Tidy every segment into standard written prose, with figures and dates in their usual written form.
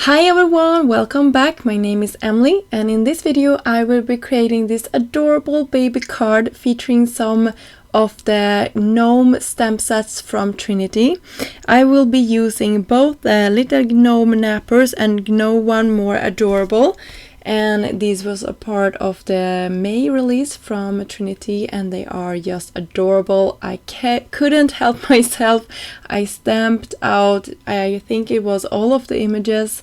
Hi everyone, welcome back. My name is Emily and in this video I will be creating this adorable baby card featuring some of the Gnome stamp sets from Trinity. I will be using both the little Gnome nappers and Gnome One More Adorable, and these was a part of the May release from Trinity and they are just adorable. I couldn't help myself. I stamped out, I think it was all of the images,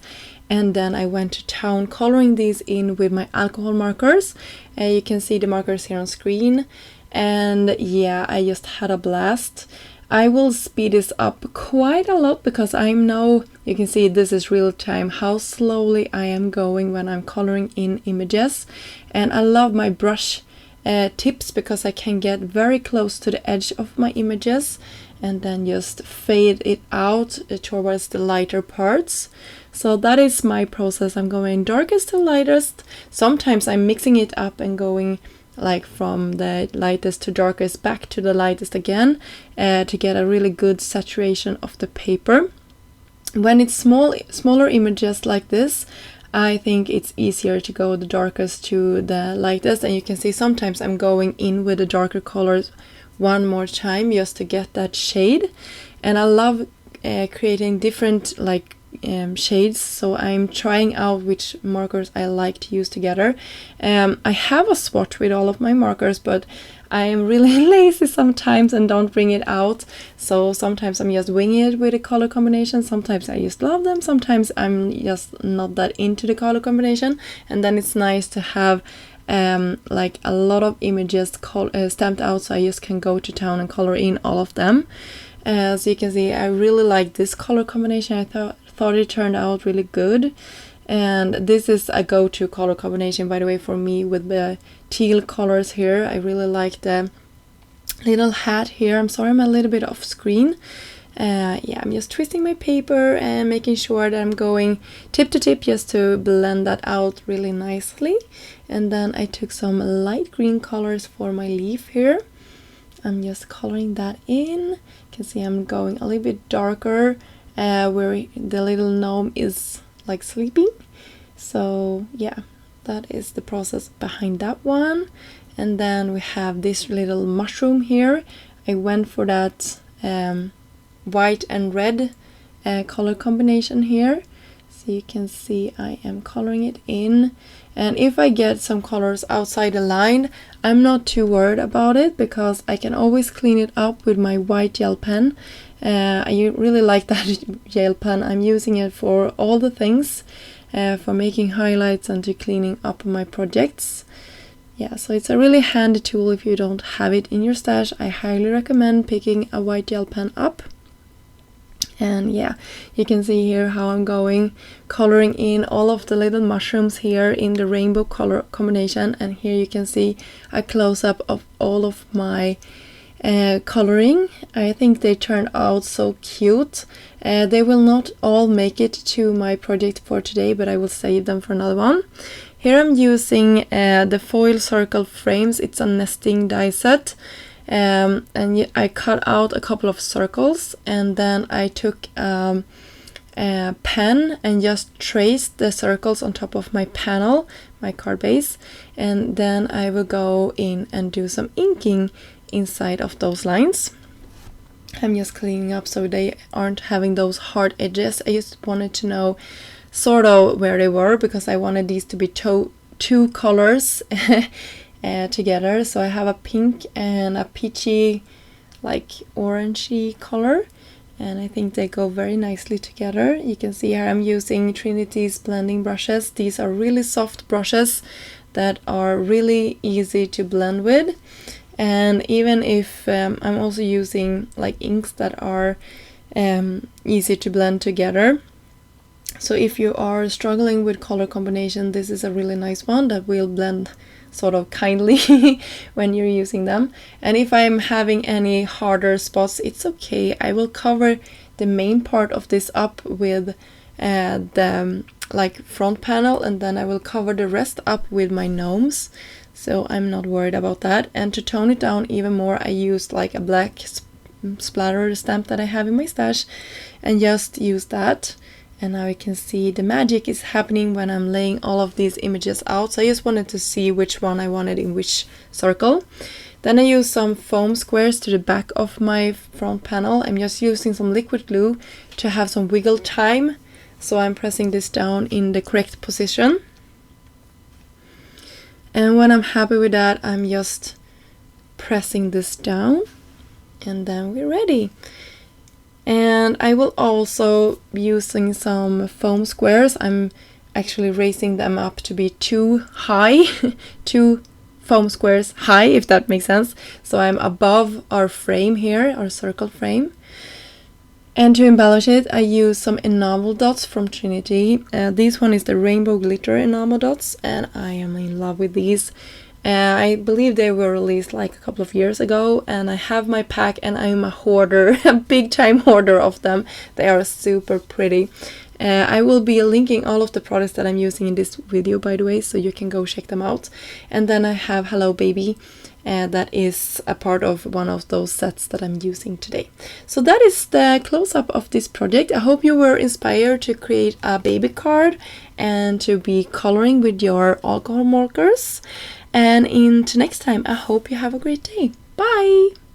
and then I went to town coloring these in with my alcohol markers. You can see the markers here on screen, and yeah, I just had a blast. I will speed this up quite a lot because I'm now, you can see this is real time, how slowly I am going when I'm coloring in images. And I love my brush tips because I can get very close to the edge of my images and then just fade it out towards the lighter parts. So that is my process. I'm going darkest to lightest. Sometimes I'm mixing it up and going like from the lightest to darkest back to the lightest again to get a really good saturation of the paper. When it's smaller images like this, I think it's easier to go the darkest to the lightest, and you can see sometimes I'm going in with the darker colors one more time just to get that shade. And I love creating different shades, so I'm trying out which markers I like to use together. I have a swatch with all of my markers, but I am really lazy sometimes and don't bring it out, so sometimes I'm just winging it with a color combination. Sometimes I just love them, sometimes I'm just not that into the color combination, and then it's nice to have like a lot of images stamped out, so I just can go to town and color in all of them. So you can see I really like this color combination. I thought it turned out really good, and this is a go-to color combination, by the way, for me with the teal colors here. I really like the little hat here. I'm sorry I'm a little bit off screen. Yeah, I'm just twisting my paper and making sure that I'm going tip to tip just to blend that out really nicely. And then I took some light green colors for my leaf here. I'm just coloring that in. You can see I'm going a little bit darker where the little gnome is like sleeping. So yeah, that is the process behind that one. And then we have this little mushroom here. I went for that white and red color combination here. So you can see I am coloring it in. And if I get some colors outside the line, I'm not too worried about it because I can always clean it up with my white gel pen. I really like that gel pen. I'm using it for all the things, for making highlights and to cleaning up my projects. Yeah, so it's a really handy tool if you don't have it in your stash. I highly recommend picking a white gel pen up. And yeah, you can see here how I'm going coloring in all of the little mushrooms here in the rainbow color combination. And here you can see a close-up of all of my coloring. I think they turned out so cute. They will not all make it to my project for today, but I will save them for another one. Here I'm using the foil circle frames. It's a nesting die set. And I cut out a couple of circles, and then I took a pen and just traced the circles on top of my panel, my card base, and then I will go in and do some inking inside of those lines. I'm just cleaning up so they aren't having those hard edges. I just wanted to know sort of where they were because I wanted these to be two colors together. So I have a pink and a peachy, like orangey color, and I think they go very nicely together. You can see here I'm using Trinity's blending brushes. These are really soft brushes that are really easy to blend with. And even if I'm also using like inks that are easy to blend together. So if you are struggling with color combination, this is a really nice one that will blend sort of kindly when you're using them. And if I'm having any harder spots, it's okay. I will cover the main part of this up with the like front panel, and then I will cover the rest up with my gnomes. So I'm not worried about that. And to tone it down even more, I used like a black splatter stamp that I have in my stash and just use that. And now you can see the magic is happening when I'm laying all of these images out. So I just wanted to see which one I wanted in which circle. Then I use some foam squares to the back of my front panel. I'm just using some liquid glue to have some wiggle time. So I'm pressing this down in the correct position. And when I'm happy with that, I'm just pressing this down. And then we're ready. And I will also be using some foam squares. I'm actually raising them up to be too high, 2 foam squares high, if that makes sense. So I'm above our frame here, our circle frame. And to embellish it, I use some enamel dots from Trinity. This one is the rainbow glitter enamel dots, and I am in love with these. I believe they were released like a couple of years ago, and I have my pack and I'm a hoarder, a big time hoarder of them. They are super pretty. I will be linking all of the products that I'm using in this video, by the way, so you can go check them out. And then I have Hello Baby, that is a part of one of those sets that I'm using today. So that is the close-up of this project. I hope you were inspired to create a baby card and to be coloring with your alcohol markers. And until next time, I hope you have a great day. Bye!